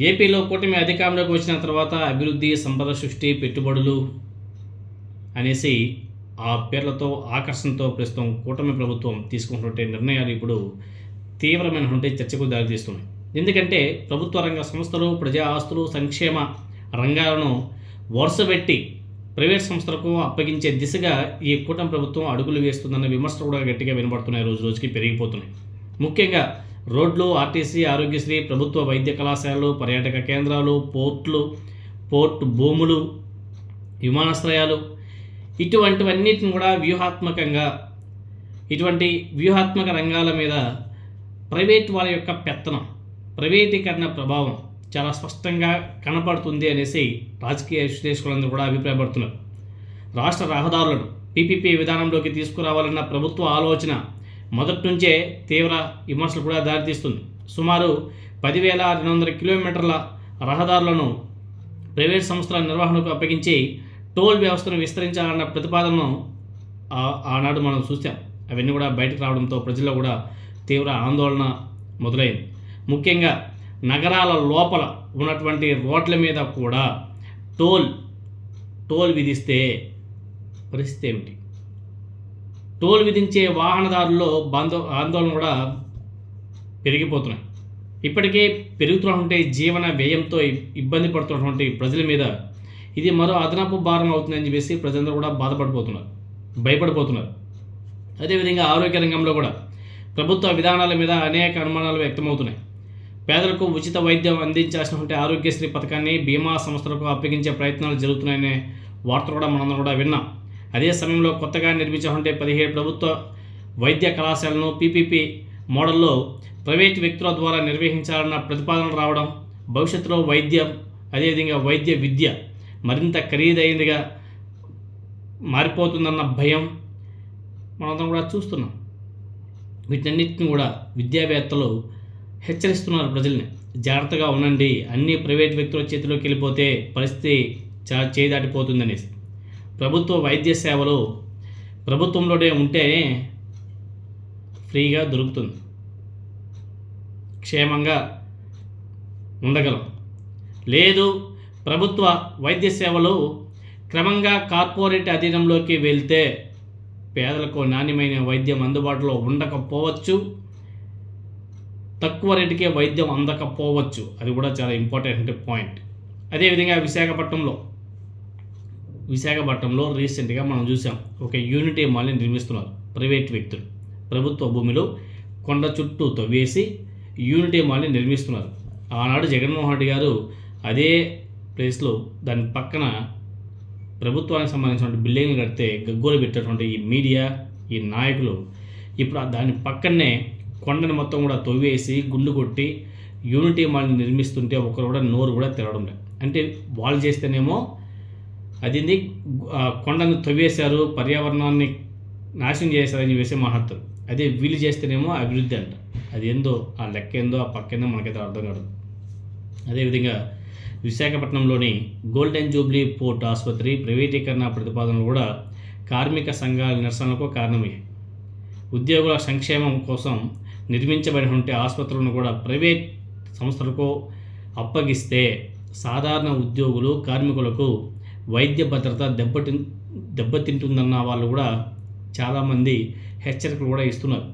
ఏపీలో కూటమి అధికారంలోకి వచ్చిన తర్వాత అభివృద్ధి, సంపద సృష్టి, పెట్టుబడులు అనేసి ఆ పేర్లతో ఆకర్షణతో ప్రస్తుతం కూటమి ప్రభుత్వం తీసుకుంటుంటే నిర్ణయాలు ఇప్పుడు తీవ్రమైనటువంటి చర్చకు దారితీస్తున్నాయి. ఎందుకంటే ప్రభుత్వ రంగ సంస్థలు, ప్రజా ఆస్తులు, సంక్షేమ రంగాలను వరుసపెట్టి ప్రైవేట్ సంస్థలకు అప్పగించే దిశగా ఈ కూటమి ప్రభుత్వం అడుగులు వేస్తుందన్న విమర్శలు కూడా గట్టిగా వినబడుతున్నాయి, రోజు రోజుకి పెరిగిపోతున్నాయి. ముఖ్యంగా రోడ్లు, ఆర్టీసీ, ఆరోగ్యశ్రీ, ప్రభుత్వ వైద్య కళాశాలలు, పర్యాటక కేంద్రాలు, పోర్టు భూములు, విమానాశ్రయాలు, ఇటువంటివన్నిటిని కూడా ఇటువంటి వ్యూహాత్మక రంగాల మీద ప్రైవేట్ వాళ్ళ యొక్క పెత్తనం, ప్రైవేటీకరణ ప్రభావం చాలా స్పష్టంగా కనపడుతుంది అనేసి రాజకీయ విశ్లేషకులందరూ కూడా అభిప్రాయపడుతున్నారు. రాష్ట్ర రహదారులను పీపీపీ విధానంలోకి తీసుకురావాలన్న ప్రభుత్వ ఆలోచన మొదటి నుంచే తీవ్ర విమర్శలు కూడా దారితీస్తుంది. సుమారు 10,200 కిలోమీటర్ల రహదారులను ప్రైవేట్ సంస్థల నిర్వహణకు అప్పగించి టోల్ వ్యవస్థను విస్తరించాలన్న ప్రతిపాదనను ఆనాడు మనం చూసాం. అవన్నీ కూడా బయటకు రావడంతో ప్రజల్లో కూడా తీవ్ర ఆందోళన మొదలైంది. ముఖ్యంగా నగరాల లోపల ఉన్నటువంటి రోడ్ల మీద కూడా టోల్ విధిస్తే పరిస్థితి ఏమిటి? టోల్ విధించే వాహనదారుల్లో ఆందోళన కూడా పెరిగిపోతున్నాయి. ఇప్పటికే పెరుగుతున్నటువంటి జీవన వ్యయంతో ఇబ్బంది పడుతున్నటువంటి ప్రజల మీద ఇది మరో అదనపు భారం అవుతుందని చెప్పేసి ప్రజలందరూ కూడా భయపడిపోతున్నారు. అదేవిధంగా ఆరోగ్య రంగంలో కూడా ప్రభుత్వ విధానాల మీద అనేక అనుమానాలు వ్యక్తమవుతున్నాయి. పేదలకు ఉచిత వైద్యం అందించాల్సినటువంటి ఆరోగ్యశ్రీ పథకాన్ని బీమా సంస్థలకు అప్పగించే ప్రయత్నాలు జరుగుతున్నాయనే వార్తలు కూడా మనందరం కూడా విన్నాం. అదే సమయంలో కొత్తగా నిర్మించినటువంటి 17 ప్రభుత్వ వైద్య కళాశాలను పీపీపీ మోడల్లో ప్రైవేటు వ్యక్తుల ద్వారా నిర్వహించాలన్న ప్రతిపాదనలు రావడం, భవిష్యత్తులో అదేవిధంగా వైద్య విద్య మరింత ఖరీదైనదిగా మారిపోతుందన్న భయం మనందరం కూడా చూస్తున్నాం. వీటన్నిటిని కూడా విద్యావేత్తలు హెచ్చరిస్తున్నారు ప్రజల్ని. జాగ్రత్తగా ఉండండి, అన్ని ప్రైవేట్ వ్యక్తుల చేతిలోకి వెళ్ళిపోతే పరిస్థితి చేదాటిపోతుందనేసి. ప్రభుత్వ వైద్య సేవలు ప్రభుత్వంలోనే ఉంటేనే ఫ్రీగా దొరుకుతుంది, క్షేమంగా ఉండగలం. లేదు, ప్రభుత్వ వైద్య సేవలు క్రమంగా కార్పొరేట్ అధీనంలోకి వెళ్తే పేదలకు నాణ్యమైన వైద్యం అందుబాటులో ఉండకపోవచ్చు, తక్కువ రేటుకే వైద్యం అందకపోవచ్చు. అది కూడా చాలా ఇంపార్టెంట్ పాయింట్. అదేవిధంగా విశాఖపట్నంలో రీసెంట్గా మనం చూసాం, ఒక యూనిటీ మాల్ని నిర్మిస్తున్నారు ప్రైవేట్ వ్యక్తులు. ప్రభుత్వ భూమిలో కొండ చుట్టూ తవ్వేసి యూనిటీ మాల్ని నిర్మిస్తున్నారు. ఆనాడు జగన్మోహన్ రెడ్డి గారు అదే ప్లేస్లో దాని పక్కన ప్రభుత్వానికి సంబంధించినటువంటి బిల్డింగ్లు కడితే గగ్గోలు పెట్టేటువంటి ఈ మీడియా, ఈ నాయకులు ఇప్పుడు దాని పక్కనే కొండని మొత్తం కూడా తవ్వేసి గుండు కొట్టి యూనిటీ మాల్ని నిర్మిస్తుంటే ఒకరు కూడా నోరు కూడా తెరవడం లేదు. అంటే వాళ్ళు చేస్తేనేమో అది కొండను తవ్వేశారు, పర్యావరణాన్ని నాశనం చేశారని చెప్పేసి మహత్తరు. అదే వీళ్ళు చేస్తేనేమో అభివృద్ధి అంట. అది ఏందో ఆ లెక్క ఏందో ఆ పక్కేందో మనకైతే అర్థం కాదు. అదేవిధంగా విశాఖపట్నంలోని గోల్డెన్ జూబ్లీ పోర్ట్ ఆసుపత్రి ప్రైవేటీకరణ ప్రతిపాదనలు కూడా కార్మిక సంఘాల నిరసనలకు కారణమయ్యాయి. ఉద్యోగుల సంక్షేమం కోసం నిర్మించబడినటువంటి ఆసుపత్రులను కూడా ప్రైవేట్ సంస్థలకు అప్పగిస్తే సాధారణ ఉద్యోగులు, కార్మికులకు వైద్య భద్రత దెబ్బతింటుందన్న వాళ్ళు కూడా చాలామంది హెచ్చరికలు కూడా ఇస్తున్నారు.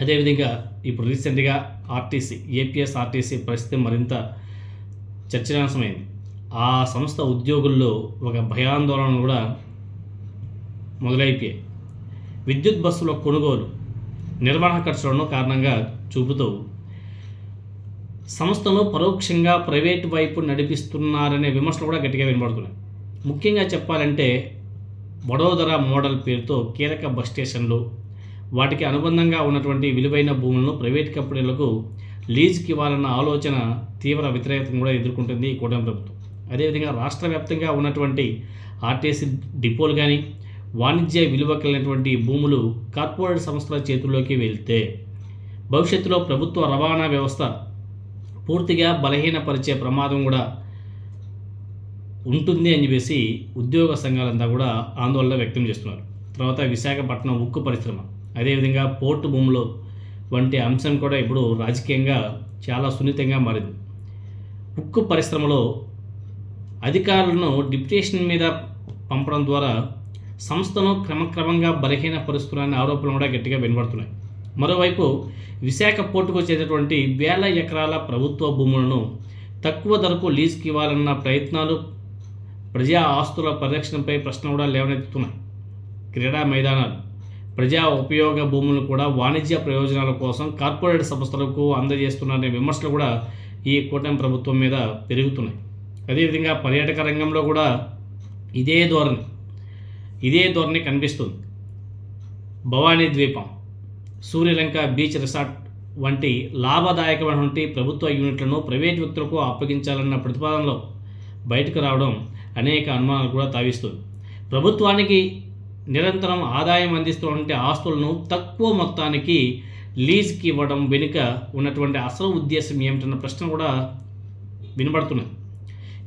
అదేవిధంగా ఇప్పుడు రీసెంట్గా ఏపీఎస్ఆర్టీసీ పరిస్థితి మరింత చర్చనీయాంశమైంది. ఆ సంస్థ ఉద్యోగుల్లో ఒక భయాందోళన కూడా మొదలైపోయాయి. విద్యుత్ బస్సుల కొనుగోలు, నిర్వహణ ఖర్చులను కారణంగా చూపుతూ సంస్థను పరోక్షంగా ప్రైవేటు వైపు నడిపిస్తున్నారనే విమర్శలు కూడా గట్టిగా వినబడుతున్నాయి. ముఖ్యంగా చెప్పాలంటే వడోదర మోడల్ పేరుతో కీలక బస్ స్టేషన్లు, వాటికి అనుబంధంగా ఉన్నటువంటి విలువైన భూములను ప్రైవేట్ కంపెనీలకు లీజుకి ఇవ్వాలన్న ఆలోచన తీవ్ర వ్యతిరేకతను కూడా ఎదుర్కొంటుంది ఈ కూటమి ప్రభుత్వం. అదేవిధంగా రాష్ట్ర వ్యాప్తంగా ఉన్నటువంటి ఆర్టీసీ డిపోలు కానీ వాణిజ్య విలువ కలిగినటువంటి భూములు కార్పొరేట్ సంస్థల చేతుల్లోకి వెళ్తే భవిష్యత్తులో ప్రభుత్వ రవాణా వ్యవస్థ పూర్తిగా బలహీనపరిచే ప్రమాదం కూడా ఉంటుంది అని చెప్పేసి ఉద్యోగ సంఘాలంతా కూడా ఆందోళన వ్యక్తం చేస్తున్నారు. తర్వాత విశాఖపట్నం ఉక్కు పరిశ్రమ, అదేవిధంగా పోర్టు భూములు వంటి అంశం కూడా ఇప్పుడు రాజకీయంగా చాలా సున్నితంగా మారింది. ఉక్కు పరిశ్రమలో అధికారులను డిప్యుటేషన్ మీద పంపడం ద్వారా సంస్థను క్రమక్రమంగా బలహీనపరుస్తున్నారనే ఆరోపణలు కూడా గట్టిగా వినబడుతున్నాయి. మరోవైపు విశాఖ పోర్టుకు వచ్చేటటువంటి వేల ఎకరాల ప్రభుత్వ భూములను తక్కువ ధరకు లీజుకి ఇవ్వాలన్న ప్రయత్నాలు ప్రజా ఆస్తుల పరిరక్షణపై ప్రశ్న కూడా లేవనెత్తుతున్నాయి. క్రీడా మైదానాలు, ప్రజా ఉపయోగ భూములను కూడా వాణిజ్య ప్రయోజనాల కోసం కార్పొరేట్ సంస్థలకు అందజేస్తున్నారనే విమర్శలు కూడా ఈ కూటమి ప్రభుత్వం మీద పెరుగుతున్నాయి. అదేవిధంగా పర్యాటక రంగంలో కూడా ఇదే ధోరణి కనిపిస్తుంది. భవానీ ద్వీపం, సూర్యలంక బీచ్ రిసార్ట్ వంటి లాభదాయకమైనటువంటి ప్రభుత్వ యూనిట్లను ప్రైవేట్ వ్యక్తులకు అప్పగించాలన్న ప్రతిపాదనలో బయటకు రావడం అనేక అనుమానాలు కూడా తావిస్తుంది. ప్రభుత్వానికి నిరంతరం ఆదాయం అందిస్తున్నటువంటి ఆస్తులను తక్కువ మొత్తానికి లీజ్కి ఇవ్వడం వెనుక ఉన్నటువంటి అసలు ఉద్దేశం ఏమిటన్న ప్రశ్న కూడా వినబడుతున్నాయి.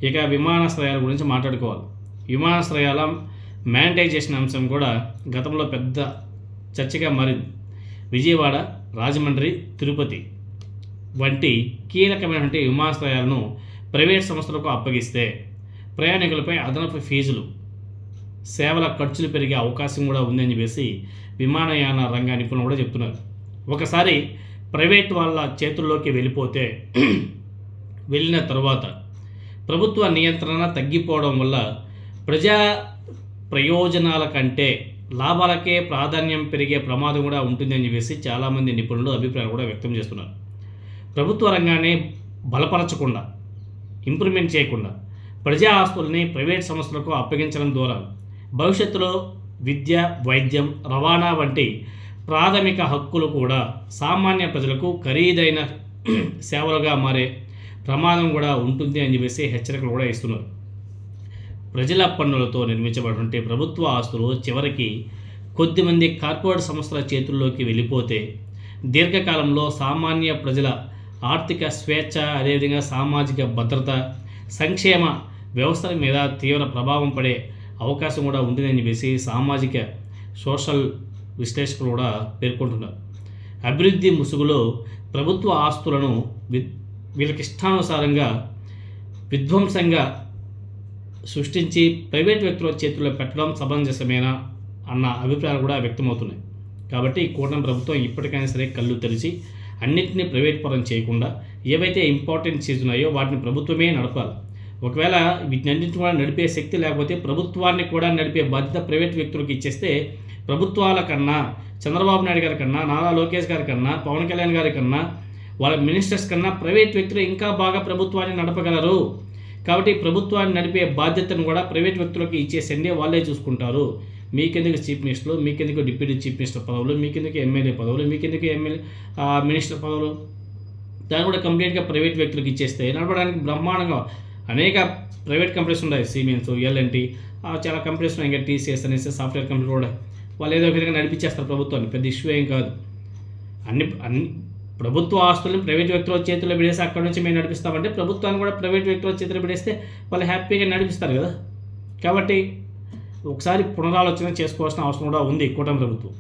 ఇక విమానాశ్రయాల గురించి మాట్లాడుకోవాలి. విమానాశ్రయాల మానిటైజేషన్ అంశం కూడా గతంలో పెద్ద చర్చగా మారింది. విజయవాడ, రాజమండ్రి, తిరుపతి వంటి కీలకమైనటువంటి విమానాశ్రయాలను ప్రైవేట్ సంస్థలకు అప్పగిస్తే ప్రయాణికులపై అదనపు ఫీజులు, సేవల ఖర్చులు పెరిగే అవకాశం కూడా ఉందని చెప్పేసి విమానయాన రంగ నిపుణులు కూడా చెప్తున్నారు. ఒకసారి ప్రైవేట్ వాళ్ళ చేతుల్లోకి వెళ్ళిన తర్వాత ప్రభుత్వ నియంత్రణ తగ్గిపోవడం వల్ల ప్రజా ప్రయోజనాల కంటే లాభాలకే ప్రాధాన్యం పెరిగే ప్రమాదం కూడా ఉంటుందని చెప్పేసి చాలామంది నిపుణులు అభిప్రాయాలు కూడా వ్యక్తం చేస్తున్నారు. ప్రభుత్వ రంగాన్ని బలపరచకుండా, ఇంప్రూవ్మెంట్ చేయకుండా ప్రజా ఆస్తుల్ని ప్రైవేట్ సంస్థలకు అప్పగించడం ద్వారా భవిష్యత్తులో విద్య, వైద్యం, రవాణా వంటి ప్రాథమిక హక్కులు కూడా సామాన్య ప్రజలకు ఖరీదైన సేవలుగా మారే ప్రమాదం కూడా ఉంటుంది అని చెప్పేసి హెచ్చరికలు కూడా ఇస్తున్నారు. ప్రజల పన్నులతో నిర్మించబడినటువంటి ప్రభుత్వ ఆస్తులు చివరికి కొద్దిమంది కార్పొరేట్ సంస్థల చేతుల్లోకి వెళ్ళిపోతే దీర్ఘకాలంలో సామాన్య ప్రజల ఆర్థిక స్వేచ్ఛ, అదేవిధంగా సామాజిక భద్రత, సంక్షేమ వ్యవస్థల మీద తీవ్ర ప్రభావం పడే అవకాశం కూడా ఉంటుందని చెప్పేసి సామాజిక సోషల్ విశ్లేషకులు కూడా పేర్కొంటున్నారు. అభివృద్ధి ముసుగులో ప్రభుత్వ ఆస్తులను వీళ్ళకి ఇష్టానుసారంగా విధ్వంసంగా సృష్టించి ప్రైవేట్ వ్యక్తుల చేతుల్లో పెట్టడం సమంజసమేనా అన్న అభిప్రాయాలు కూడా వ్యక్తమవుతున్నాయి. కాబట్టి కూటమి ప్రభుత్వం ఇప్పటికైనా సరే కళ్ళు తెరిచి అన్నింటినీ ప్రైవేట్ పరం చేయకుండా ఏవైతే ఇంపార్టెంట్ ఉన్నాయో వాటిని ప్రభుత్వమే నడపాలి. ఒకవేళ వీటినన్నింటినీ కూడా నడిపే శక్తి లేకపోతే ప్రభుత్వాన్ని కూడా నడిపే బాధ్యత ప్రైవేట్ వ్యక్తులకు ఇచ్చేస్తే ప్రభుత్వాల కన్నా, చంద్రబాబు నాయుడు గారి కన్నా, నారా లోకేష్ గారి కన్నా, పవన్ కళ్యాణ్ గారి కన్నా, వాళ్ళ మినిస్టర్స్ కన్నా ప్రైవేట్ వ్యక్తులు ఇంకా బాగా ప్రభుత్వాన్ని నడపగలరు. కాబట్టి ప్రభుత్వాన్ని నడిపే బాధ్యతను కూడా ప్రైవేట్ వ్యక్తులకు ఇచ్చేసండి, వాళ్ళే చూసుకుంటారు. మీకెందుకు చీఫ్ మినిస్టర్లు, మీకెందుకు డిప్యూటీ చీఫ్ మినిస్టర్ పదవులు, మీకెందుకు ఎమ్మెల్యే పదవులు, మీకెందుకు మినిస్టర్ పదవులు, దాన్ని కూడా కంప్లీట్గా ప్రైవేట్ వ్యక్తులకు ఇచ్చేస్తే నడపడానికి బ్రహ్మాండంగా అనేక ప్రైవేట్ కంపెనీస్ ఉన్నాయి. సిమెన్స్, ఎల్ఎన్టీ, చాలా కంపెనీస్ ఉన్నాయి. ఇంకా టీసీఎస్ అనేసి సాఫ్ట్వేర్ కంపెనీలు కూడా వాళ్ళు ఏదో ఒక విధంగా నడిపించేస్తారు ప్రభుత్వాన్ని. పెద్ద ఇష్యూ ఏం కాదు. అన్ని ప్రభుత్వ ఆస్తుల్ని ప్రైవేట్ వ్యక్తుల చేతుల్లో పెడేసి అక్కడ నుంచి మేము నడిపిస్తామంటే ప్రభుత్వాన్ని కూడా ప్రైవేట్ వ్యక్తుల చేతుల్లో పెడేస్తే వాళ్ళు హ్యాపీగా నడిపిస్తారు కదా. కాబట్టి ఒకసారి పునరాలోచన చేసుకోవాల్సిన అవసరం కూడా ఉంది కూటమి ప్రభుత్వం.